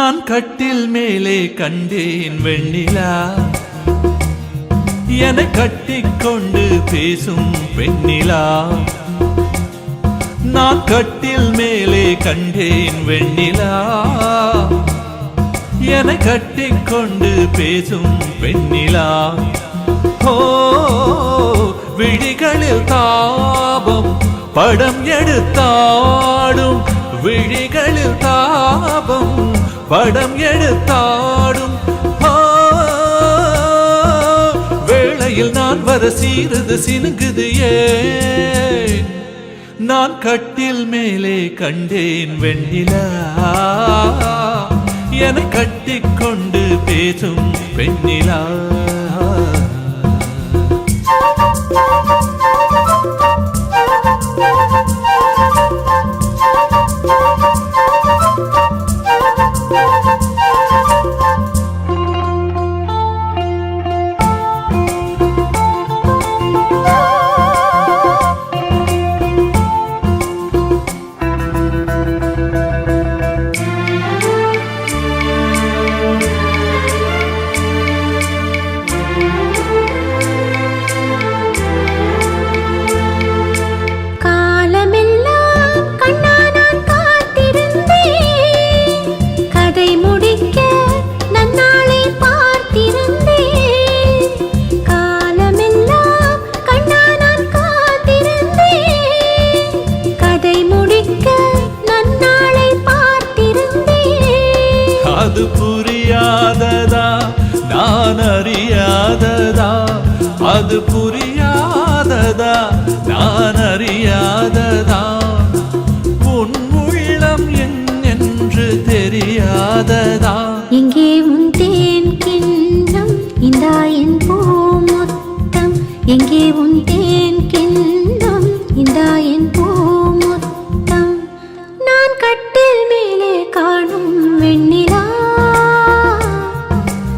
நான் கட்டில் மேலே கண்டேன் வெண்ணிலா, என்னை கட்டிக்கொண்டு பேசும் பெண்ணிலா. நான் கட்டில் மேலே கண்டேன் வெண்ணிலா, என்னை கட்டிக்கொண்டு பேசும் பெண்ணிலா. ஓ விழிகளில் தாபம் படம் எடுத்தாடும், விழிகளில் தாபம் படம் எடுத்தாடும். வேளையில் நான் வர சீருது சினுங்குது ஏன், நான் கட்டில் மேலே கண்டேன் வெண்ணிலா, என்னை கட்டிக்கொண்டு பேசும் பெண்ணிலா. அது புரியாததா நான் அறியாததா, அது புரியாததா நான் அறியாததா, உன் உள்ளம் என்று தெரியாததா. எங்கே உன் தேன் கிண்ணம் இந்தா என் பூ மொத்தம், எங்கே உன் தேன் கிண்ணம் இந்தா என் பூ மொத்தம். நான் கட்டில் மேலே காணும் வெண்ணிலா,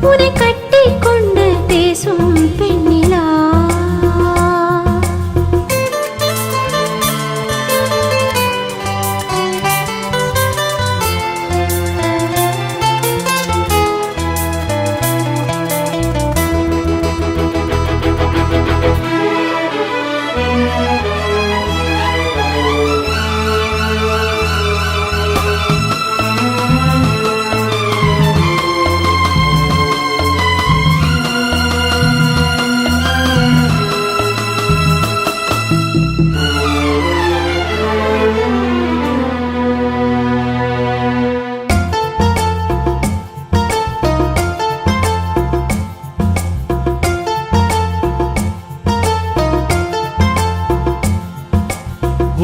உன்னை கட்டிக் கொண்டு பேசும் பெண்ணிலா.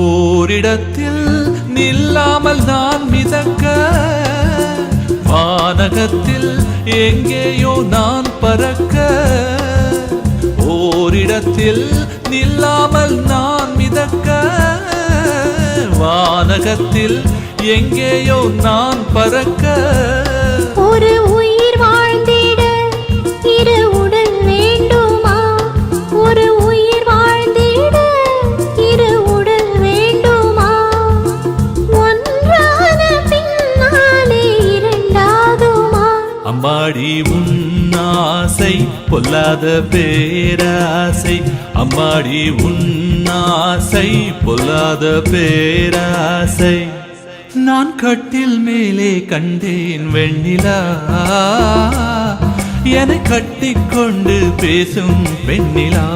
ஓரிடத்தில் நில்லாமல் நான் மிதக்க, வானகத்தில் எங்கேயோ நான் பறக்க. ஓரிடத்தில் நில்லாமல் நான் மிதக்க, வானகத்தில் எங்கேயோ நான் பறக்க. ஒரு உயிர் வாழ்ந்திட இரு உடல் வேண்டுமா, ஒரு உயிர் வாழ்ந்திட இரு உடல் வேண்டுமா, ஒன்றான பின்னாலே இரண்டாகுமா. அம்மாடி உன்னாசை பொல்லாத பேராசை, அம்மாடி உன்னாசை பொல்லாத பேராசை. நான் கட்டில் மேலே கண்டேன் வெண்ணிலா, என்னை கட்டிக்கொண்டு பேசும் பெண்ணிலா.